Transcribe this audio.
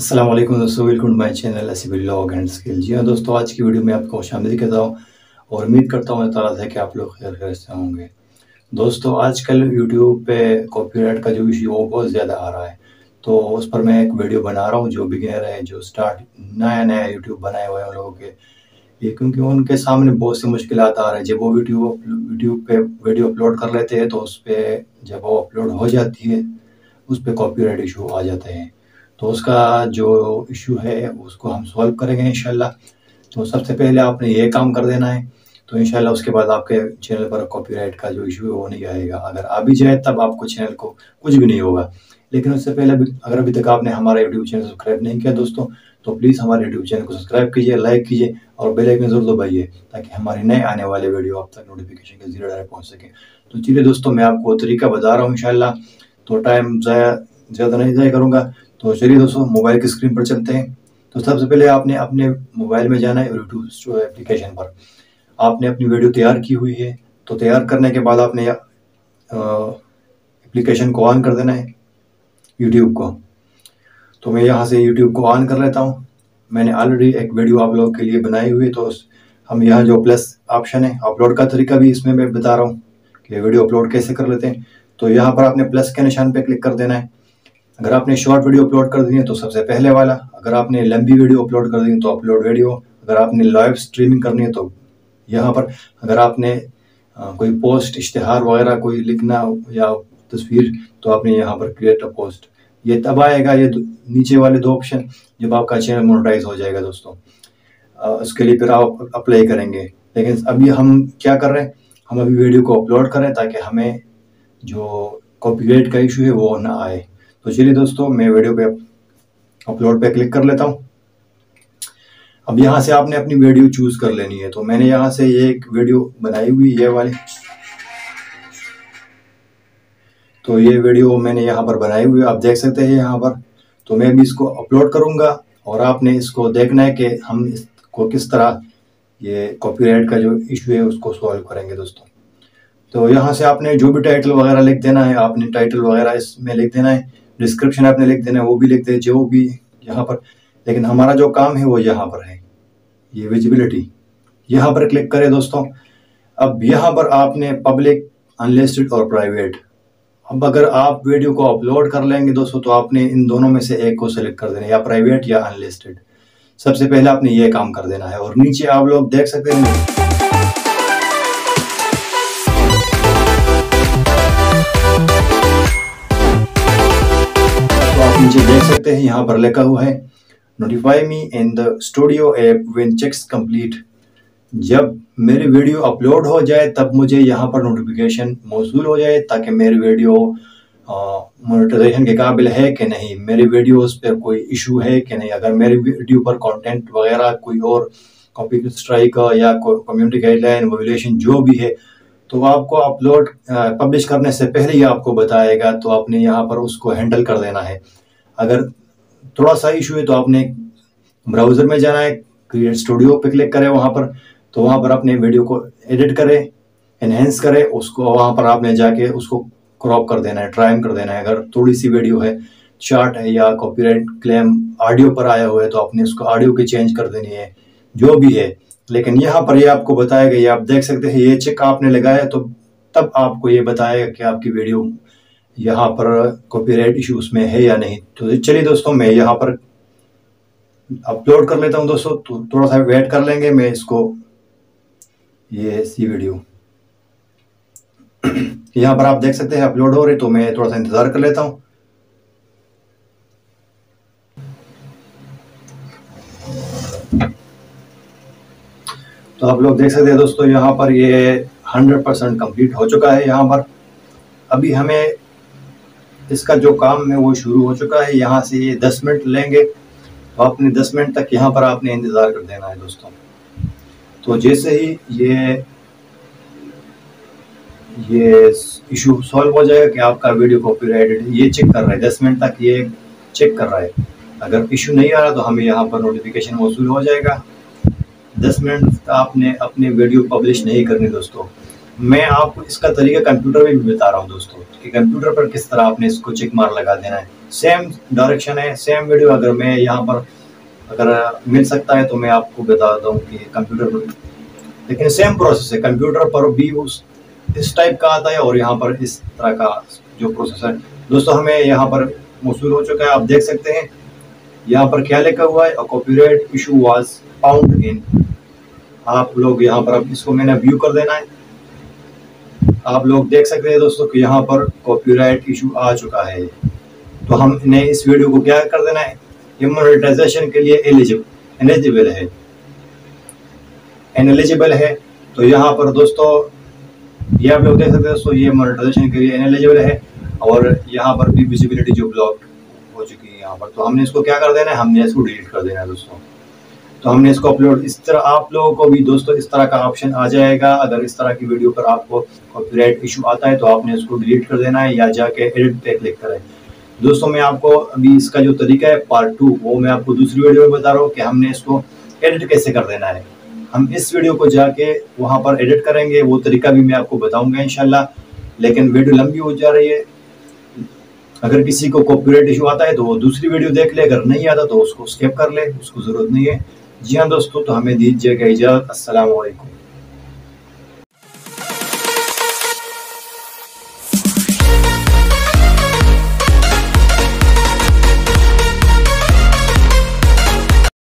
अस्सलाम वालेकुम दोस्तों, वेलकम टू माय चैनल एसिबल व्लॉग एंड स्किल। जी हाँ दोस्तों, आज की वीडियो में आपको खुशामदीद कहता हूँ और उम्मीद करता हूँ अल्लाह ताला से कि आप लोग खैर से होंगे। दोस्तों, आजकल यूट्यूब पे कॉपीराइट का जो इशू वो बहुत ज़्यादा आ रहा है, तो उस पर मैं एक वीडियो बना रहा हूँ। जो बिगिनर है, जो स्टार्ट नया नया यूट्यूब बनाए हुए हैं उन लोगों के लिए, क्योंकि उनके सामने बहुत सी मुश्किलात आ रही है। जब वो यूट्यूब पे वीडियो अपलोड कर लेते हैं तो उस पर जब वो अपलोड हो जाती है उस पर कॉपीराइट इशू आ जाते हैं। तो उसका जो इशू है उसको हम सॉल्व करेंगे इंशाल्लाह। तो सबसे पहले आपने ये काम कर देना है, तो इंशाल्लाह उसके बाद आपके चैनल पर कॉपीराइट का जो इशू है वो नहीं आएगा। अगर आ भी जाए तब आपको चैनल को कुछ भी नहीं होगा। लेकिन उससे पहले अगर अभी तक आपने हमारा यूट्यूब चैनल सब्सक्राइब नहीं किया दोस्तों, तो प्लीज़ हमारे यूट्यूब चैनल को सब्सक्राइब कीजिए, लाइक कीजिए और बेल आइकन जरूर दबाइए, ताकि हमारे नए आने वाले वीडियो आप तक नोटिफिकेशन के जरिए डायरेक्ट पहुँच सके। तो चलिए दोस्तों, मैं आपको तरीका बता रहा हूँ इंशाल्लाह, तो टाइम ज़्यादा नहीं ज़ाया करूँगा। तो चलिए दोस्तों, मोबाइल की स्क्रीन पर चलते हैं। तो सबसे पहले आपने अपने मोबाइल में जाना है यूट्यूब जो एप्लीकेशन पर। आपने अपनी वीडियो तैयार की हुई है, तो तैयार करने के बाद आपने एप्लीकेशन को ऑन कर देना है, यूट्यूब को। तो मैं यहाँ से यूट्यूब को ऑन कर लेता हूँ। मैंने ऑलरेडी एक वीडियो आप लोगों के लिए बनाई हुई है, तो हम यहाँ जो प्लस ऑप्शन है, अपलोड का तरीका भी इसमें मैं बता रहा हूँ कि वीडियो अपलोड कैसे कर लेते हैं। तो यहाँ पर आपने प्लस के निशान पे क्लिक कर देना है। अगर आपने शॉर्ट वीडियो अपलोड कर दी है तो सबसे पहले वाला, अगर आपने लंबी वीडियो अपलोड कर दी है तो अपलोड वीडियो, अगर आपने लाइव स्ट्रीमिंग करनी है तो यहाँ पर, अगर आपने कोई पोस्ट इश्तिहार वगैरह कोई लिखना या तस्वीर, तो आपने यहाँ पर क्रिएट अ पोस्ट, ये तब आएगा ये नीचे वाले दो ऑप्शन जब आपका चैनल मोनेटाइज हो जाएगा दोस्तों। उसके लिए फिर आप अप्लाई करेंगे। लेकिन अभी हम क्या कर रहे हैं, हम अभी वीडियो को अपलोड करें ताकि हमें जो कॉपीराइट का इशू है वो ना आए। तो चलिए दोस्तों, मैं वीडियो पे अपलोड पे क्लिक कर लेता हूँ। अब यहाँ से आपने अपनी वीडियो चूज कर लेनी है। तो मैंने यहाँ से ये एक वीडियो बनाई हुई ये वाली, तो ये वीडियो मैंने यहाँ पर बनाई हुई आप देख सकते हैं यहाँ पर। तो मैं भी इसको अपलोड करूँगा और आपने इसको देखना है कि हम इसको किस तरह ये कॉपीराइट का जो इशू है उसको सॉल्व करेंगे दोस्तों। तो यहाँ से आपने जो भी टाइटल वगैरह लिख देना है, आपने टाइटल वगैरह इसमें लिख देना है, डिस्क्रिप्शन आपने लिख देना है, वो भी लिख दे जो भी यहाँ पर। लेकिन हमारा जो काम है वो यहाँ पर है, ये विजिबिलिटी, यहाँ पर क्लिक करें दोस्तों। अब यहाँ पर आपने पब्लिक, अनलिस्टेड और प्राइवेट। अब अगर आप वीडियो को अपलोड कर लेंगे दोस्तों, तो आपने इन दोनों में से एक को सिलेक्ट कर देना है, या प्राइवेट या अनलिस्टेड। सबसे पहले आपने ये काम कर देना है। और नीचे आप लोग देख सकते हैं, नीचे देख सकते हैं यहाँ पर लिखा हुआ है notify me in the studio app when checks complete. जब मेरी वीडियो अपलोड हो जाए तब मुझे यहाँ पर नोटिफिकेशन मौसूल हो जाए, ताकि मेरी वीडियो मोनेटाइजेशन के काबिल है कि नहीं, मेरी वीडियोस पे कोई इशू है कि नहीं। अगर मेरी वीडियो पर कंटेंट वगैरह कोई और कॉपी स्ट्राइक या कम्युनिटी गाइडलाइन वायलेशन जो भी है, तो आपको अपलोड पब्लिश करने से पहले ही आपको बताएगा। तो आपने यहाँ पर उसको हैंडल कर देना है। अगर थोड़ा सा इशू है तो आपने ब्राउज़र में जाना है, क्रिएट स्टूडियो पे क्लिक करें वहाँ पर। तो वहाँ पर अपने वीडियो को एडिट करें, एनहेंस करें उसको, वहाँ पर आपने जाके उसको क्रॉप कर देना है, ट्राइम कर देना है। अगर थोड़ी सी वीडियो है, शॉर्ट है या कॉपीराइट क्लेम ऑडियो पर आया हुआ है, तो आपने उसको ऑडियो की चेंज कर देनी है, जो भी है। लेकिन यहाँ पर ये आपको बताएगा, ये आप देख सकते हैं, ये चेक आपने लगाया तो तब आपको ये बताएगा कि आपकी वीडियो यहाँ पर कॉपीराइट इशू उसमें है या नहीं। तो चलिए दोस्तों, मैं यहाँ पर अपलोड कर लेता हूँ दोस्तों। तो थोड़ा सा वेट कर लेंगे, मैं इसको ये सी वीडियो यहाँ पर आप देख सकते हैं अपलोड हो रही, तो मैं थोड़ा सा इंतजार कर लेता हूँ। तो आप लोग देख सकते हैं दोस्तों, यहाँ पर ये 100% कंप्लीट हो चुका है। यहाँ पर अभी हमें इसका जो काम है वो शुरू हो चुका है। यहाँ से ये 10 मिनट लेंगे, तो आपने 10 मिनट तक यहाँ पर आपने इंतज़ार कर देना है दोस्तों। तो जैसे ही ये इशू सॉल्व हो जाएगा कि आपका वीडियो कॉपीराइटेड, ये चेक कर रहा है 10 मिनट तक, ये चेक कर रहा है। अगर इशू नहीं आ रहा तो हमें यहाँ पर नोटिफिकेशन मौसूल हो जाएगा। 10 मिनट तक आपने अपनी वीडियो पब्लिश नहीं करनी दोस्तों। मैं आपको इसका तरीका कंप्यूटर में भी बता रहा हूँ दोस्तों, कि कंप्यूटर पर किस तरह आपने इसको चेक मार लगा देना है। सेम डायरेक्शन है, सेम वीडियो अगर मैं यहाँ पर अगर मिल सकता है तो मैं आपको बता दूँ कि कंप्यूटर पर, लेकिन सेम प्रोसेस है, कंप्यूटर पर भी इस टाइप का आता है और यहाँ पर इस तरह का जो प्रोसेस है। दोस्तों हमें यहाँ पर मौसूल हो चुका है, आप देख सकते हैं यहाँ पर क्या लिखा हुआ है, copyright issue was found in. आप लोग यहाँ पर अब इसको मैंने व्यू कर देना है, आप लोग देख सकते हैं दोस्तों कि यहाँ पर कॉपीराइट इशू आ चुका है। तो हमने इस वीडियो को क्या कर देना है, ये मोनेटाइजेशन के लिए एलिजिबल है। तो यहाँ पर दोस्तों ये आप लोग देख सकते हैं दोस्तों, ये मोनेटाइजेशन के लिए एलिजिबल है और यहाँ पर भी विजिबिलिटी जो ब्लॉक हो चुकी है यहाँ पर। तो हमने इसको क्या कर देना है, हमने इसको डिलीट कर देना है दोस्तों। तो हमने इसको अपलोड, इस तरह आप लोगों को भी दोस्तों इस तरह का ऑप्शन आ जाएगा। अगर इस तरह की वीडियो पर आपको कॉपीराइट इशू आता है तो आपने इसको डिलीट कर देना है या जाके एडिट पे क्लिक करें। दोस्तों मैं आपको अभी इसका जो तरीका है पार्ट 2 वो मैं आपको दूसरी वीडियो में बता रहा हूँ कि हमने इसको एडिट कैसे कर देना है। हम इस वीडियो को जाके वहाँ पर एडिट करेंगे, वो तरीका भी मैं आपको बताऊंगा इंशाल्लाह। लेकिन वीडियो लंबी हो जा रही है, अगर किसी को कॉपीराइट इशू आता है तो वो दूसरी वीडियो देख ले, अगर नहीं आता तो उसको स्किप कर ले, उसको जरूरत नहीं है। जी हाँ दोस्तों, तो हमें दीजिएगा इजाज़त। अस्सलाम वालेकुम।